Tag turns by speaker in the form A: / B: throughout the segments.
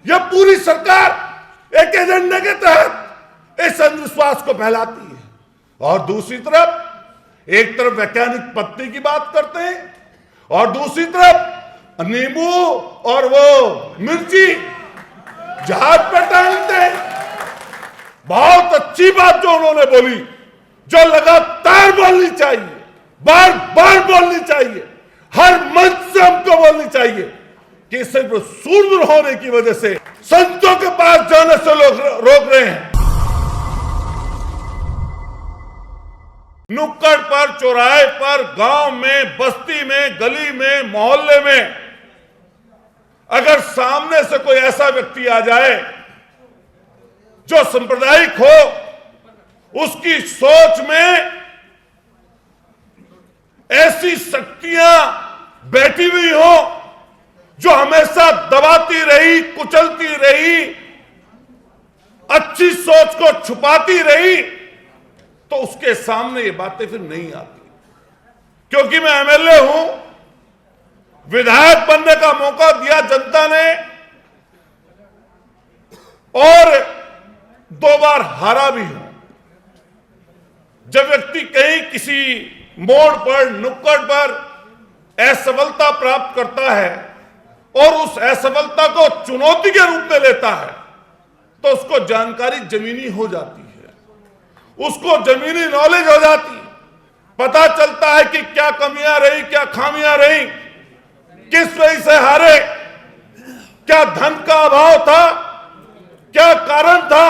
A: यह पूरी सरकार एक एजेंडे के तहत इस अंधविश्वास को फैलाती है। और दूसरी तरफ एक तरफ वैज्ञानिक पत्ती की बात करते हैं और दूसरी तरफ नींबू और वो मिर्ची जहाज पर टांगते हैं। बहुत अच्छी बात जो उन्होंने बोली, जो लगातार बोलनी चाहिए, बार बार बोलनी चाहिए, हर मंच से हमको बोलनी चाहिए कि सिर्फ सूरवीर होने की वजह से संतों के पास जाने से लोग रोक रहे हैं। नुक्कड़ पर, चौराहे पर, गांव में, बस्ती में, गली में, मोहल्ले में अगर सामने से कोई ऐसा व्यक्ति आ जाए जो सांप्रदायिक हो, उसकी सोच में ऐसी शक्तियां बैठी हुई हो जो हमेशा दबाती रही, कुचलती रही, अच्छी सोच को छुपाती रही, तो उसके सामने ये बातें फिर नहीं आती। क्योंकि मैं एमएलए हूं, विधायक बनने का मौका दिया जनता ने और 2 बार हारा भी हूं। जब व्यक्ति कहीं किसी मोड़ पर, नुक्कड़ पर असफलता प्राप्त करता है और उस असफलता को चुनौती के रूप में लेता है, तो उसको जानकारी जमीनी हो जाती है, उसको जमीनी नॉलेज हो जाती है, पता चलता है कि क्या कमियां रही, क्या खामियां रही, किस वजह से हारे, क्या धन का अभाव था, क्या कारण था।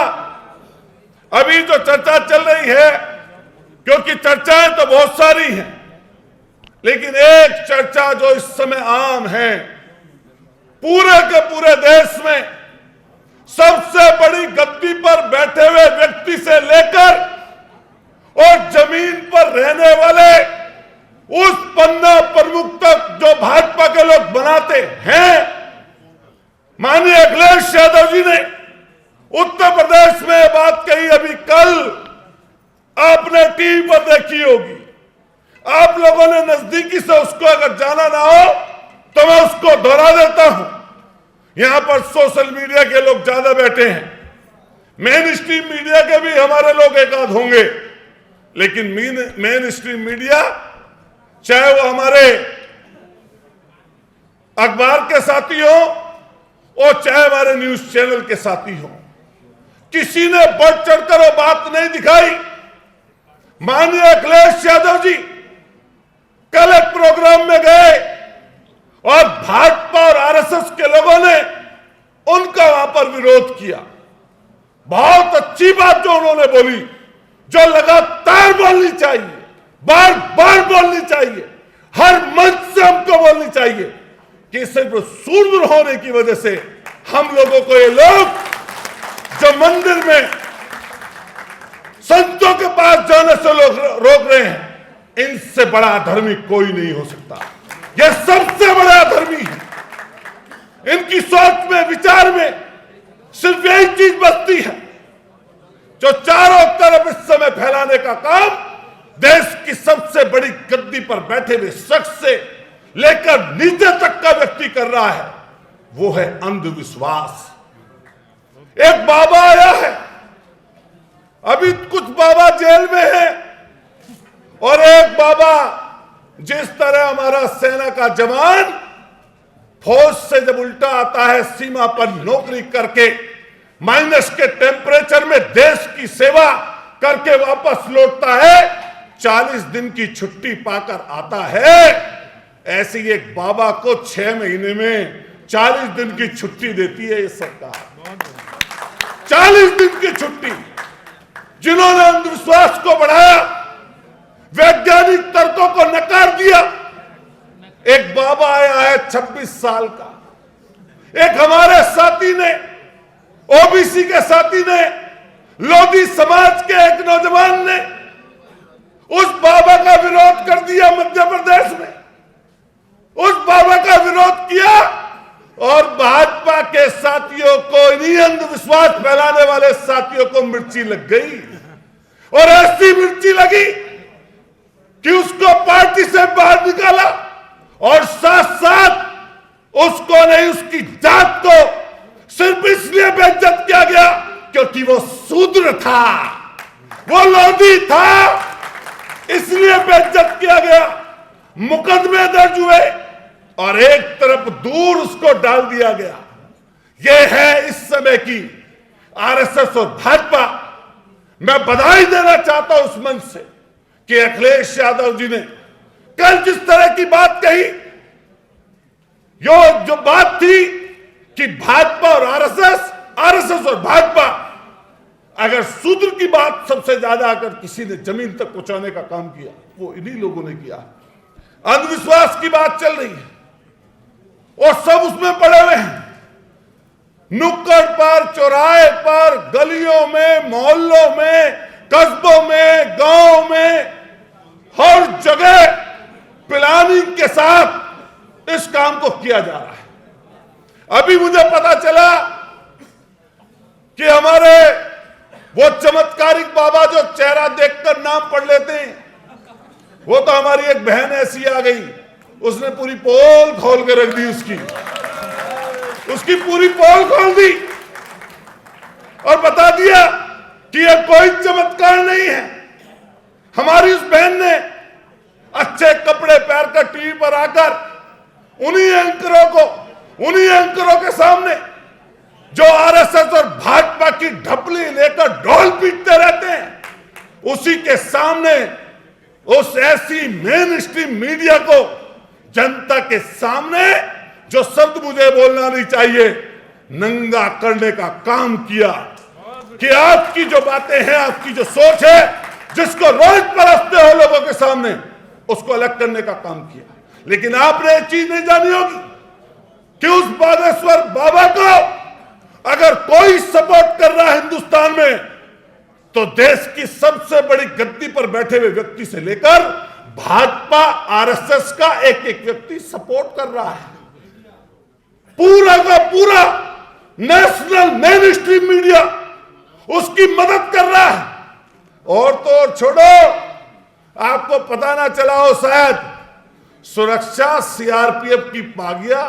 A: अभी जो चर्चा चल रही है, क्योंकि चर्चाएं तो बहुत सारी हैं, लेकिन एक चर्चा जो इस समय आम है, पूरे के पूरे देश में सबसे बड़ी गद्दी पर बैठे हुए व्यक्ति से लेकर और जमीन पर रहने वाले उस पन्ना प्रमुख तक जो भाजपा के लोग बनाते हैं। माननीय अखिलेश यादव जी ने उत्तर प्रदेश में बात कही, अभी कल आपने टीवी पर देखी होगी। आप लोगों ने नजदीकी से उसको अगर जाना ना हो तो मैं उसको दोहरा देता हूं। यहां पर सोशल मीडिया के लोग ज्यादा बैठे हैं, मेन स्ट्रीम मीडिया के भी हमारे लोग एक आध होंगे, लेकिन मेन स्ट्रीम मीडिया, चाहे वो हमारे अखबार के साथी हो और चाहे हमारे न्यूज चैनल के साथी हो, किसी ने बढ़ चढ़कर वो बात नहीं दिखाई। माननीय अखिलेश यादव जी कल एक प्रोग्राम में गए और भाजपा और आरएसएस के लोगों ने उनका वहां पर विरोध किया। बहुत अच्छी बात जो उन्होंने बोली, जो लगातार बोलनी चाहिए, बार बार बोलनी चाहिए, हर मंच से हमको बोलनी चाहिए कि सिर्फ सूरवीर होने की वजह से हम लोगों को, ये लोग जो मंदिर में संतों के पास जाने से लोग रोक रहे हैं, इनसे बड़ा अधर्मी कोई नहीं हो सकता। यह सबसे बड़ा अधर्मी है। इनकी सोच में, विचार में सिर्फ यही चीज बचती है जो चारों तरफ इस समय फैलाने का काम देश की सबसे बड़ी गद्दी पर बैठे हुए शख्स से लेकर नीचे तक का व्यक्ति कर रहा है, वो है अंधविश्वास। एक बाबा आया है, अभी कुछ बाबा जेल में है, और एक बाबा, जिस तरह हमारा सेना का जवान फौज से जब उल्टा आता है, सीमा पर नौकरी करके माइनस के टेम्परेचर में देश की सेवा करके वापस लौटता है, 40 दिन की छुट्टी पाकर आता है, ऐसी एक बाबा को 6 महीने में 40 दिन की छुट्टी देती है ये सरकार। 40 दिन की छुट्टी। जिन्होंने अंधविश्वास को बढ़ाया, वैज्ञानिक तर्कों को नकार दिया। एक बाबा आया है 26 साल का, एक हमारे साथी ने, ओबीसी के साथी ने, लोधी समाज के एक नौजवान ने उस बाबा का विरोध कर दिया मध्य प्रदेश में, उस बाबा का विरोध किया और भाजपा के साथियों को, इन्हीं अंधविश्वास फैलाने वाले साथियों को मिर्ची लग गई, और ऐसी मिर्ची लगी कि उसको पार्टी से बाहर निकाला और साथ साथ उसको नहीं, उसकी जात को सिर्फ इसलिए बेइज्जत किया गया क्योंकि वो शूद्र था, वो लोधी था, इसलिए बेइज्जत किया गया। मुकदमे दर्ज हुए और एक तरफ दूर उसको डाल दिया गया। यह है इस समय की आरएसएस और भाजपा। मैं बधाई देना चाहता हूं उस मंच से कि अखिलेश यादव जी ने कल जिस तरह की बात कही, जो बात थी कि भाजपा और आरएसएस और भाजपा, अगर शूद्र की बात सबसे ज्यादा अगर किसी ने जमीन तक पहुंचाने का काम किया वो इन्हीं लोगों ने किया। अंधविश्वास की बात चल रही है और सब उसमें पड़े हुए हैं। नुक्कड़ पर, चौराहे पर, गलियों में, मोहल्लों में, कस्बों में, गांव में, हर जगह प्लानिंग के साथ इस काम को किया जा रहा है। अभी मुझे पता चला कि हमारे वो चमत्कारिक बाबा जो चेहरा देखकर नाम पढ़ लेते हैं, वो तो हमारी एक बहन ऐसी आ गई, उसने पूरी पोल खोल के रख दी, उसकी पूरी पोल खोल दी और बता दिया कि यह कोई चमत्कार नहीं है। हमारी उस बहन ने अच्छे कपड़े पहनकर टीवी पर आकर उन्हीं एंकरों के सामने जो आरएसएस और भाजपा की ढपली लेकर ढोल पीटते रहते हैं, उसी के सामने उस ऐसी मेन स्ट्रीम मीडिया को जनता के सामने, जो शब्द मुझे बोलना नहीं चाहिए, नंगा करने का काम किया कि आपकी जो बातें हैं, आपकी जो सोच है, जिसको रोज परसते हो लोगों के सामने, उसको अलग करने का काम किया। लेकिन आपने एक चीज नहीं जानी होगी कि उस बागेश्वर बाबा को अगर कोई सपोर्ट कर रहा है हिंदुस्तान में, तो देश की सबसे बड़ी गद्दी पर बैठे हुए व्यक्ति से लेकर भाजपा आरएसएस का एक एक व्यक्ति सपोर्ट कर रहा है। पूरा का पूरा नेशनल मेन स्ट्रीम मीडिया उसकी मदद कर रहा है। और तो और छोड़ो, आपको पता ना चला हो शायद, सुरक्षा सीआरपीएफ की पा गया।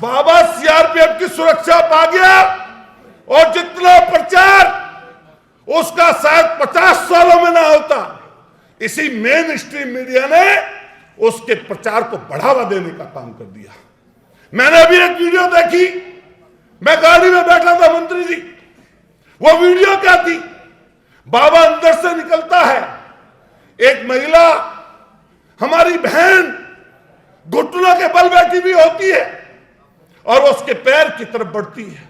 A: बाबा सीआरपीएफ की सुरक्षा पा गया और जितना प्रचार उसका शायद 50 सालों में ना होता। इसी मेन स्ट्रीम मीडिया ने उसके प्रचार को बढ़ावा देने का काम कर दिया। मैंने अभी एक वीडियो देखी, मैं गाड़ी में बैठा था मंत्री जी, वो वीडियो क्या थी, बाबा अंदर से निकलता है, एक महिला हमारी बहन घुटनों के बल बैठी भी होती है और वो उसके पैर की तरफ बढ़ती है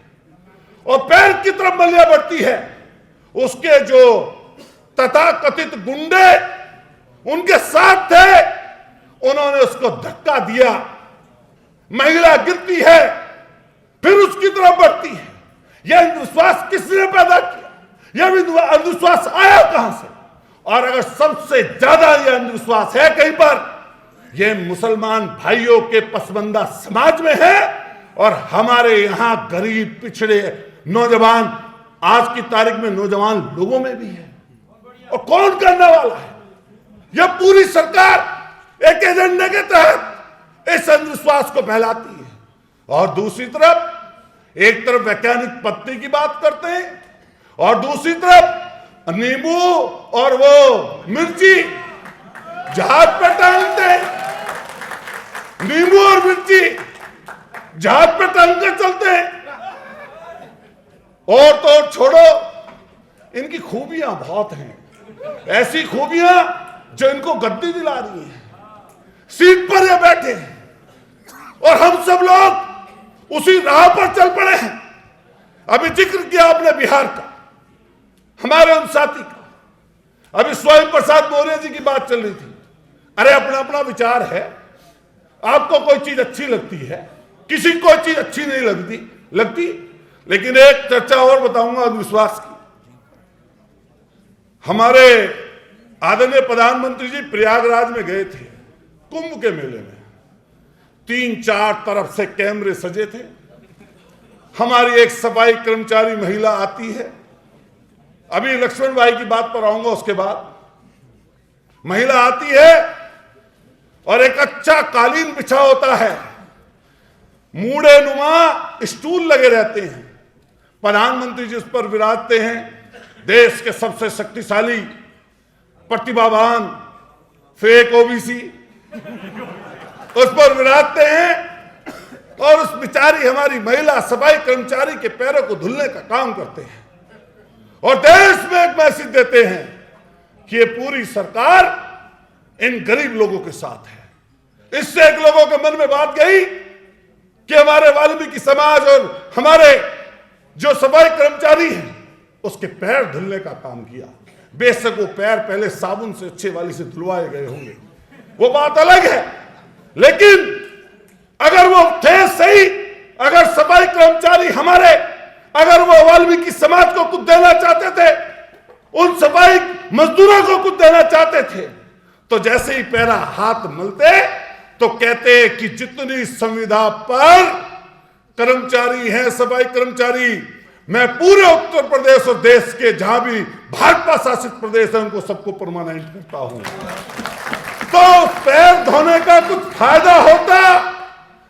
A: और पैर की तरफ मलिया बढ़ती है। उसके जो तथाकथित गुंडे उनके साथ थे, उन्होंने उसको धक्का दिया, महिला गिरती है, फिर उसकी तरफ बढ़ती है। यह अंधविश्वास किसने पैदा किया? यह अंधविश्वास आया कहां से? और अगर सबसे ज्यादा यह अंधविश्वास है कहीं पर, यह मुसलमान भाइयों के पसमानदा समाज में है और हमारे यहां गरीब पिछड़े नौजवान, आज की तारीख में नौजवान लोगों में भी है। और कौन करने वाला है? यह पूरी सरकार एक एजेंडे के तहत इस अंधविश्वास को फैलाती है। और दूसरी तरफ, एक तरफ वैज्ञानिक पत्ती की बात करते हैं और दूसरी तरफ नींबू और वो मिर्ची जहाज पे टांगते हैं। नींबू और मिर्ची जहाज पे टांग कर चलते हैं। और तो छोड़ो, इनकी खूबियां बहुत हैं, ऐसी खूबियां जो इनको गद्दी दिला रही है। सीट पर ये बैठे हैं और हम सब लोग उसी राह पर चल पड़े हैं। अभी जिक्र किया आपने बिहार का, हमारे उन साथी का, अभी स्वयं प्रसाद मौर्य जी की बात चल रही थी। अरे अपना अपना विचार है, आपको कोई चीज अच्छी लगती है, किसी को कोई चीज अच्छी नहीं लगती। लेकिन एक चर्चा और बताऊंगा अंधविश्वास की। हमारे आदरणीय प्रधानमंत्री जी प्रयागराज में गए थे कुंभ के मेले में, 3-4 तरफ से कैमरे सजे थे। हमारी एक सफाई कर्मचारी महिला आती है, अभी लक्ष्मण भाई की बात पर आऊंगा, उसके बाद महिला आती है और एक अच्छा कालीन बिछा होता है, मूढ़े नुमा स्टूल लगे रहते हैं, प्रधानमंत्री जी उस पर विराजते हैं, देश के सबसे शक्तिशाली प्रतिभावान फेक ओबीसी उस पर विराजते हैं, और उस बेचारी हमारी महिला सफाई कर्मचारी के पैरों को धुलने का काम करते हैं, और देश में एक मैसेज देते हैं कि ये पूरी सरकार इन गरीब लोगों के साथ है। इससे एक लोगों के मन में बात गई कि हमारे वाल्मीकि समाज और हमारे जो सफाई कर्मचारी हैं उसके पैर धुलने का काम किया। बेशक वो पैर पहले साबुन से अच्छे वाली से धुलवाए गए होंगे, वो बात अलग है, लेकिन अगर वो थे सही, अगर सफाई कर्मचारी हमारे, अगर वो वाल्मीकि समाज को कुछ देना चाहते थे, उन सफाई मजदूरों को कुछ देना चाहते थे, तो जैसे ही पैरा हाथ मलते तो कहते कि जितनी संविदा पर कर्मचारी हैं, सफाई कर्मचारी, मैं पूरे उत्तर प्रदेश और देश के जहां भी भाजपा शासित प्रदेश है उनको सबको परमानेंट करता हूं। तो पैर धोने का कुछ फायदा होता?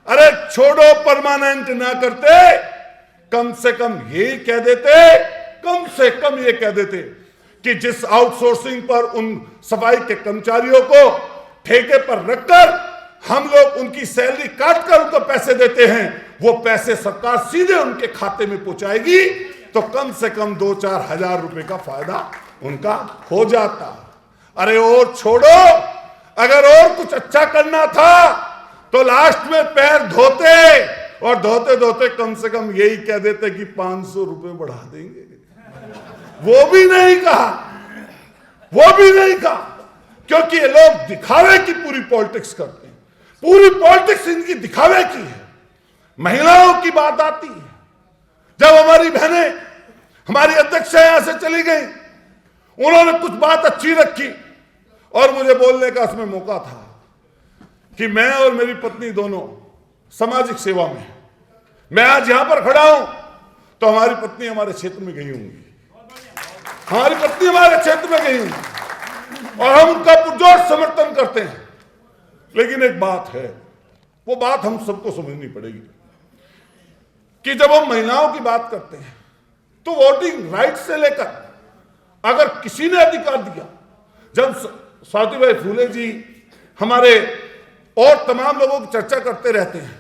A: अरे छोड़ो, परमानेंट ना करते, कम से कम ये कह देते, कम से कम ये कह देते कि जिस आउटसोर्सिंग पर उन सफाई के कर्मचारियों को ठेके पर रखकर हम लोग उनकी सैलरी काटकर उनको पैसे देते हैं, वो पैसे सरकार सीधे उनके खाते में पहुंचाएगी, तो कम से कम 2-4 हजार रुपए का फायदा उनका हो जाता। अरे और छोड़ो, अगर और कुछ अच्छा करना था तो लास्ट में पैर धोते, और धोते धोते कम से कम यही कह देते कि 500 रुपए बढ़ा देंगे। वो भी नहीं कहा, वो भी नहीं कहा, क्योंकि ये लोग दिखावे की पूरी पॉलिटिक्स करते हैं। पूरी पॉलिटिक्स इनकी दिखावे की है। महिलाओं की बात आती है, जब हमारी बहनें, हमारी अध्यक्ष यहां से चली गई, उन्होंने कुछ बात अच्छी रखी और मुझे बोलने का उसमें मौका था कि मैं और मेरी पत्नी दोनों सामाजिक सेवा में, मैं आज यहां पर खड़ा हूं तो हमारी पत्नी हमारे क्षेत्र में गई होंगी, हमारी पत्नी हमारे क्षेत्र में गई होंगी और हम उनका पुरजोर समर्थन करते हैं। लेकिन एक बात है, वो बात हम सबको समझनी पड़ेगी कि जब हम महिलाओं की बात करते हैं तो वोटिंग राइट से लेकर अगर किसी ने अधिकार दिया, जब सावित्रीबाई फुले जी हमारे और तमाम लोगों की चर्चा करते रहते हैं,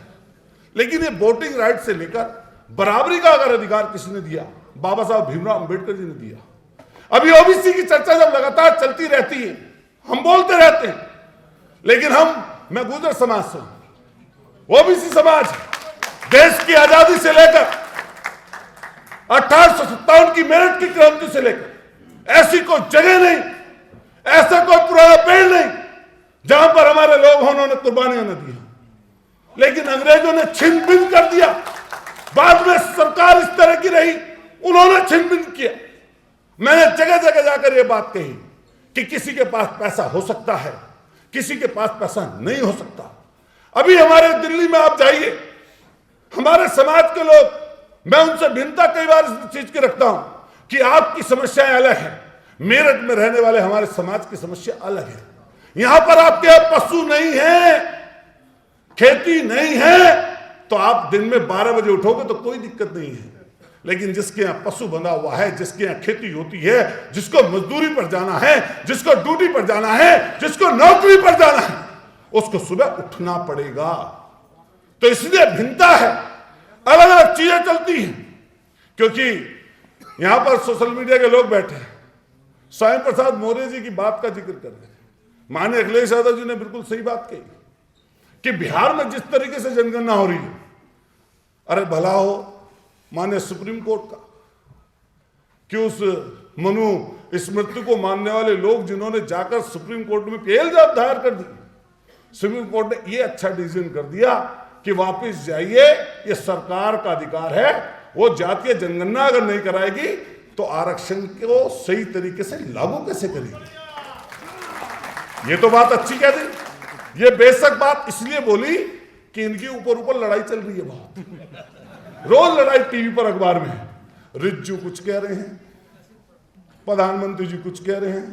A: लेकिन ये वोटिंग राइट से लेकर बराबरी का अगर अधिकार किसी ने दिया, बाबा साहब भीमराव अंबेडकर जी ने दिया। अभी ओबीसी की चर्चा जब लगातार चलती रहती है, हम बोलते रहते हैं, लेकिन मैं गुर्जर समाज से हूं, ओबीसी समाज देश की आजादी से लेकर 1857 की मेरठ की क्रांति से लेकर ऐसी कोई जगह नहीं, ऐसा कोई पुराना पेड़ नहीं जहां पर हमारे लोग उन्होंने कुर्बानियां न दी, लेकिन अंग्रेजों ने छिन भिन कर दिया। बाद में सरकार इस तरह की रही, उन्होंने छिन भिन किया। मैंने जगह जगह जाकर यह बात कही कि किसी के पास पैसा हो सकता है, किसी के पास पैसा नहीं हो सकता। अभी हमारे दिल्ली में आप जाइए, हमारे समाज के लोग, मैं उनसे भिन्नता कई बार इस चीज की रखता हूं कि आपकी समस्याएं अलग है, मेरठ में रहने वाले हमारे समाज की समस्या अलग है। यहां पर आपके यहाँ पशु नहीं है, खेती नहीं है, तो आप दिन में 12 बजे उठोगे तो कोई दिक्कत नहीं है, लेकिन जिसके यहाँ पशु बंधा हुआ है, जिसके यहाँ खेती होती है, जिसको मजदूरी पर जाना है, जिसको ड्यूटी पर जाना है, जिसको नौकरी पर जाना है, उसको सुबह उठना पड़ेगा। तो इसलिए भिन्नता है, अलग अलग चीजें चलती हैं। क्योंकि यहां पर सोशल मीडिया के लोग बैठे हैं, स्वामी प्रसाद मौर्य जी की बात का जिक्र कर रहे हैं। माननीय अखिलेश यादव जी ने बिल्कुल सही बात कही कि बिहार में जिस तरीके से जनगणना हो रही है, अरे भला हो माने सुप्रीम कोर्ट का कि उस मनु स्मृति को मानने वाले लोग जिन्होंने जाकर सुप्रीम कोर्ट में पहल जब दायर कर दी, सुप्रीम कोर्ट ने ये अच्छा डिसीजन कर दिया कि वापस जाइए, ये सरकार का अधिकार है, वो जातीय जनगणना अगर नहीं कराएगी तो आरक्षण को सही तरीके से लागू कैसे करेगी। ये तो बात अच्छी कह दी। ये बेशक बात इसलिए बोली कि इनकी ऊपर ऊपर लड़ाई चल रही है, बहुत रोज लड़ाई टीवी पर अखबार में। रिज्जू कुछ कह रहे हैं, प्रधानमंत्री जी कुछ कह रहे हैं।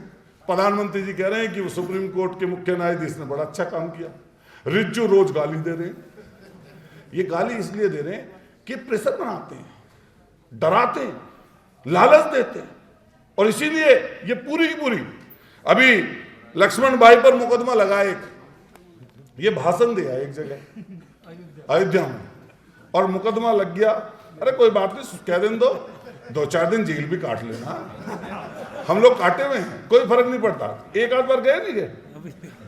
A: प्रधानमंत्री जी कह रहे हैं कि वो सुप्रीम कोर्ट के मुख्य न्यायाधीश ने बड़ा अच्छा काम किया, रिज्जू रोज गाली दे रहे हैं ये गाली इसलिए दे रहे हैं कि प्रेशर बनाते हैं, डराते हैं, लालच देते हैं, और इसीलिए ये पूरी की पूरी अभी लक्ष्मण भाई पर मुकदमा लगा एक, ये भाषण दिया एक जगह अयोध्या में और मुकदमा लग गया। अरे कोई बात नहीं, कह दें दो चार दिन जेल भी काट लेना, हम लोग काटे हुए हैं, कोई फर्क नहीं पड़ता। एक आध बार गए नहीं गए,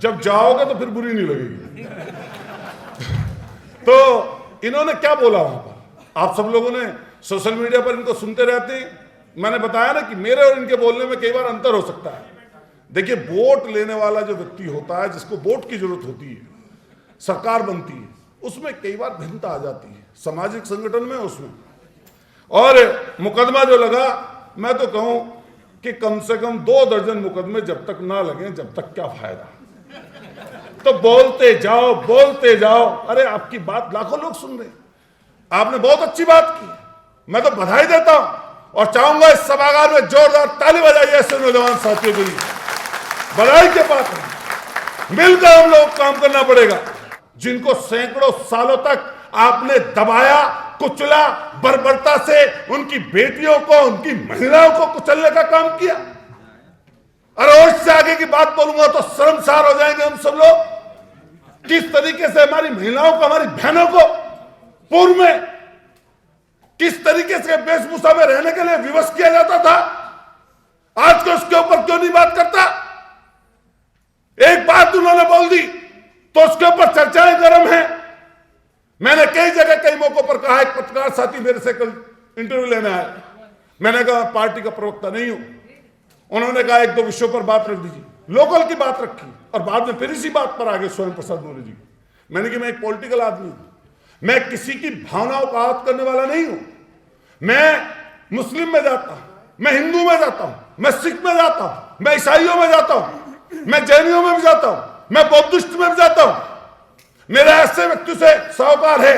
A: जब जाओगे तो फिर बुरी नहीं लगेगी। तो इन्होंने क्या बोला वहां पर, आप सब लोगों ने सोशल मीडिया पर इनको सुनते रहते हैं। मैंने बताया ना कि मेरे और इनके बोलने में कई बार अंतर हो सकता है। देखिए, वोट लेने वाला जो व्यक्ति होता है, जिसको वोट की जरूरत होती है, सरकार बनती है, उसमें कई बार भिन्नता आ जाती है, सामाजिक संगठन में उसमें। और मुकदमा जो लगा, मैं तो कहूं कि कम से कम 2 दर्जन मुकदमे जब तक ना लगे, जब तक क्या फायदा। तो बोलते जाओ। अरे आपकी बात लाखों लोग सुन रहे, आपने बहुत अच्छी बात की, मैं तो बधाई देता हूं और चाहूंगा इस सभागार में जोरदार ताली बजाइए ऐसे नौजवान साथियों के लिए, बधाई के पात्र। मिलकर हम लोग काम करना पड़ेगा। जिनको सैकड़ों सालों तक आपने दबाया, कुचला, बर्बरता से उनकी बेटियों को, उनकी महिलाओं को कुचलने का काम किया। अरे और इससे आगे की बात बोलूंगा तो शर्मसार हो जाएंगे हम सब लोग। किस तरीके से हमारी महिलाओं को, हमारी बहनों को पूर्व में किस तरीके से वेशभूषा में रहने के लिए विवश किया जाता था, आज को उसके ऊपर क्यों नहीं बात करता। एक बात उन्होंने बोल दी तो उसके ऊपर चर्चाएं गर्म है। मैंने कई जगह कई मौकों पर कहा, एक पत्रकार साथी मेरे से कल इंटरव्यू लेने आए, मैंने कहा पार्टी का प्रवक्ता नहीं हूं। उन्होंने कहा 1-2 विषयों पर बात रख दीजिए, लोकल की बात रखी और बाद में फिर इसी बात पर आगे स्वयं प्रसाद मौर्य जी। मैंने कहा मैं एक पॉलिटिकल आदमी हूं, मैं किसी की भावनाओं को आहत करने वाला नहीं हूं। मैं मुस्लिम में जाता हूं, मैं हिंदू में जाता हूं, मैं सिख में जाता हूं, मैं ईसाइयों में जाता हूं, मैं जैनियों में भी जाता हूं, मैं बौद्धिस्ट में भी जाता हूं। मेरा ऐसे व्यक्ति से सरोकार है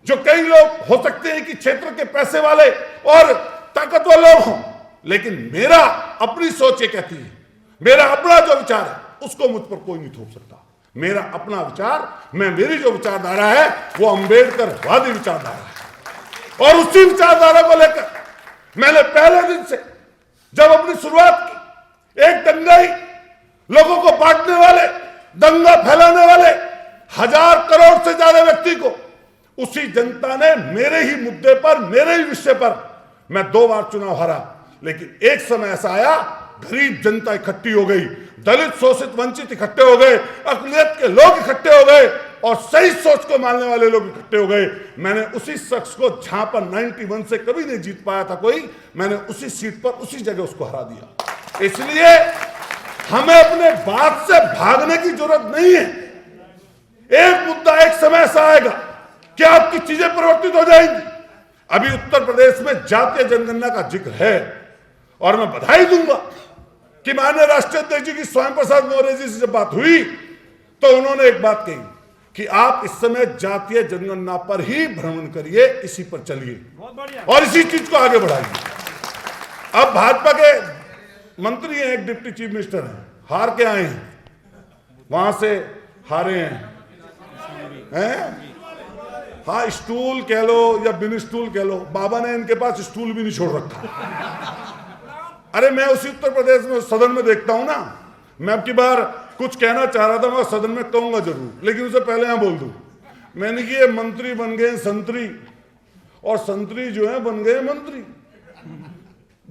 A: जो कई लोग हो सकते हैं कि क्षेत्र के पैसे वाले और ताकतवर लोग हों, लेकिन मेरा अपनी सोच ये कहती है, मेरा अपना जो विचार है उसको मुझ पर कोई नहीं थोप सकता। मेरा अपना विचार, मेरी जो विचारधारा है वो अंबेडकरवादी विचारधारा है और उसी विचारधारा को लेकर मैंने पहले दिन से जब अपनी शुरुआत की, एक दंगाई लोगों को बांटने वाले, दंगा फैलाने वाले 1000 करोड़ से ज्यादा व्यक्ति को उसी जनता ने मेरे ही मुद्दे पर, मेरे ही विषय पर, मैं 2 बार चुनाव हारा, लेकिन एक समय ऐसा आया गरीब जनता इकट्ठी हो गई, दलित शोषित वंचित इकट्ठे हो गए, अकलियत के लोग इकट्ठे हो गए और सही सोच को मानने वाले लोग इकट्ठे हो गए। मैंने उसी शख्स को, जहां पर 91 से कभी नहीं जीत पाया था कोई, मैंने उसी सीट पर उसी जगह उसको हरा दिया। इसलिए हमें अपने बात से भागने की जरूरत नहीं है। एक मुद्दा एक समय ऐसा आएगा कि आपकी चीजें परिवर्तित हो जाएंगी। अभी उत्तर प्रदेश में जातीय जनगणना का जिक्र है और मैं बधाई दूंगा कि माननीय राष्ट्रीय अध्यक्ष जी की स्वयं प्रसाद मौर्य जी से जब बात हुई तो उन्होंने एक बात कही कि आप इस समय जातीय जनगणना पर ही भ्रमण करिए, इसी पर चलिए और इसी चीज को आगे बढ़ाइए। अब भाजपा के मंत्री हैं, एक डिप्टी चीफ मिनिस्टर हैं, हार के आए हैं, वहां से हारे हैं, हाँ स्टूल कह लो या बिन स्टूल कह लो, बाबा ने इनके पास स्टूल भी नहीं छोड़ रखा। अरे मैं उसी उत्तर प्रदेश में सदन में देखता हूं ना, मैं अब की बार कुछ कहना चाह रहा था, मैं सदन में कहूंगा जरूर, लेकिन उससे पहले यहां बोल दूं, मैंने कि ये मंत्री बन गए संतरी और संतरी जो है बन गए मंत्री।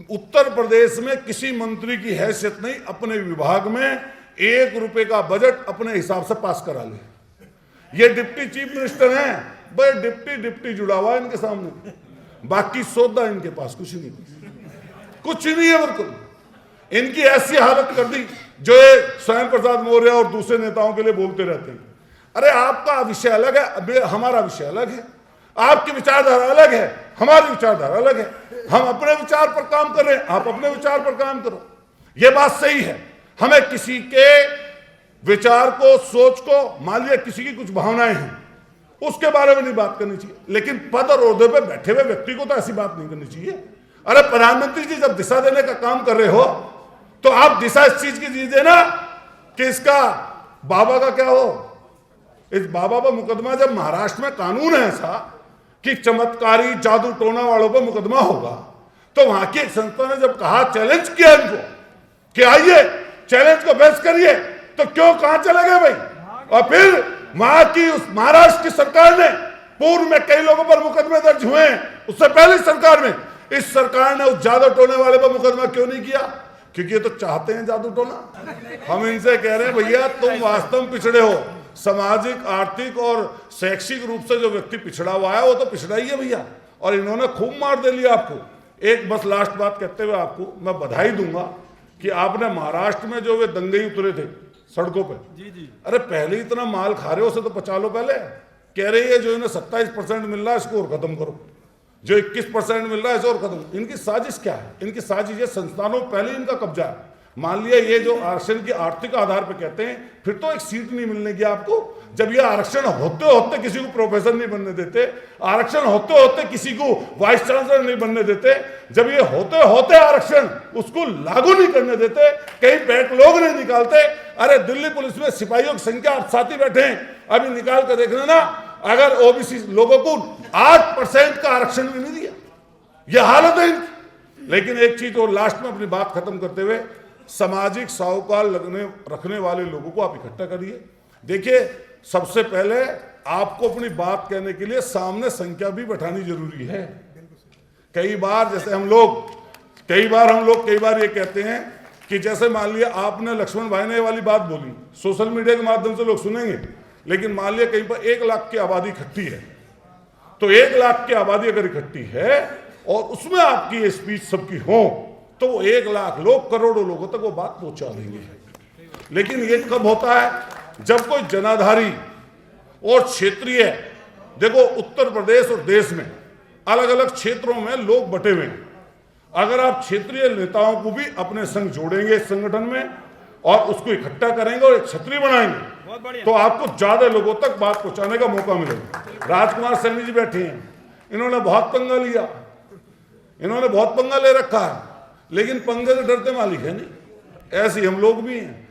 A: उत्तर प्रदेश में किसी मंत्री की हैसियत नहीं, अपने विभाग में 1 रुपए का बजट अपने हिसाब से पास करा ले। ये डिप्टी चीफ मिनिस्टर हैं, बड़े डिप्टी जुड़ा हुआ है इनके सामने, बाकी सौदा इनके पास कुछ नहीं, कुछ नहीं है। बिल्कुल इनकी ऐसी हालत कर दी जो ये स्वयं प्रसाद मौर्य और दूसरे नेताओं के लिए बोलते रहते हैं। अरे आपका विषय अलग है, हमारा विषय अलग है, आपकी विचारधारा अलग है, हमारी विचारधारा अलग है, हम अपने विचार पर काम कर रहे हैं, आप अपने विचार पर काम करो, ये बात सही है। हमें किसी के विचार को, सोच को, मान लिया किसी की कुछ भावनाएं हैं उसके बारे में नहीं बात करनी चाहिए, लेकिन पद और ओहदे पे बैठे हुए व्यक्ति को तो ऐसी बात नहीं करनी चाहिए। अरे प्रधानमंत्री जी जब दिशा देने का काम कर रहे हो तो आप दिशा इस चीज की दीजिए ना कि इसका बाबा का क्या हो, इस बाबा पर मुकदमा, जब महाराष्ट्र में कानून है ऐसा कि चमत्कारी जादू टोना वालों पर मुकदमा होगा, तो वहां की एक संस्था ने जब कहा, चैलेंज किया इनको कि आइए चैलेंज को बहस करिए, तो क्यों कहां चले गए भाई? और फिर वहां की उस महाराष्ट्र की सरकार ने, पूर्व में कई लोगों पर मुकदमे दर्ज हुए हैं, उससे पहले सरकार में, इस सरकार ने उस जादू टोने वाले पर मुकदमा क्यों नहीं किया? क्योंकि ये तो चाहते हैं जादू टोना। हम इनसे कह रहे हैं भैया तुम वास्तव में पिछड़े हो, सामाजिक, आर्थिक और शैक्षिक रूप से जो व्यक्ति पिछड़ा हुआ है वो तो पिछड़ा ही है भैया, और इन्होंने खूब मार दे लिया आपको। एक बस लास्ट बात कहते हुए आपको मैं बधाई दूंगा कि आपने महाराष्ट्र में जो वे दंगे उतरे थे सड़कों पे, जी। अरे पहले इतना माल खा रहे हो, उसे तो बचा लो। पहले कह रही है जो इन्हें 27% मिल रहा है इसको और खत्म करो, जो 21% मिल रहा है इसे और खत्म। इनकी साजिश क्या है? इनकी साजिश ये संस्थानों पहले इनका कब्जा है। मान लिया ये जो आरक्षण की आर्थिक आधार पर कहते हैं, फिर तो एक सीट नहीं मिलने की आपको। जब ये आरक्षण होते होते किसी को प्रोफेसर नहीं बनने देते, आरक्षण होते होते किसी को वाइस चांसलर नहीं बनने देते, जब ये होते होते आरक्षण उसको लागू नहीं करने देते, कहीं बैठ लोग नहीं निकालते। अरे दिल्ली पुलिस में सिपाहियों की संख्या, आप साथी बैठे हैं, अभी निकाल कर देख लेना, अगर ओबीसी लोगों को 8% का आरक्षण भी नहीं दिया, यह हालत है इनकी। लेकिन एक चीज और लास्ट में अपनी बात खत्म करते हुए, सामाजिक साहूकार रखने वाले लोगों को आप इकट्ठा करिए। देखिए सबसे पहले आपको अपनी बात कहने के लिए सामने संख्या भी बैठानी जरूरी है। कई बार जैसे हम लोग कई बार ये कहते हैं कि जैसे मान लिया आपने लक्ष्मण भाई ने ये वाली बात बोली, सोशल मीडिया के माध्यम से लोग सुनेंगे, लेकिन मान लिया कहीं पर 1 लाख की आबादी इकट्ठी है, तो 1 लाख की आबादी अगर इकट्ठी है और उसमें आपकी ये स्पीच सबकी हो, तो वो 1 लाख लोग करोड़ों लोगों तक वो बात पहुंचा देंगे। लेकिन ये कब होता है? जब कोई जनाधारी और क्षेत्रीय, देखो उत्तर प्रदेश और देश में अलग अलग क्षेत्रों में लोग बटे हुए हैं, अगर आप क्षेत्रीय नेताओं को भी अपने संग जोड़ेंगे इस संगठन में और उसको इकट्ठा करेंगे और एक छतरी बनाएंगे, तो आपको ज्यादा लोगों तक बात पहुंचाने का मौका मिलेगा। राजकुमार सैनी जी बैठे हैं, इन्होंने बहुत पंगा लिया, इन्होंने बहुत पंगा ले रखा है, लेकिन पंगे से डरते मालिक है नहीं। ऐसे हम लोग भी हैं।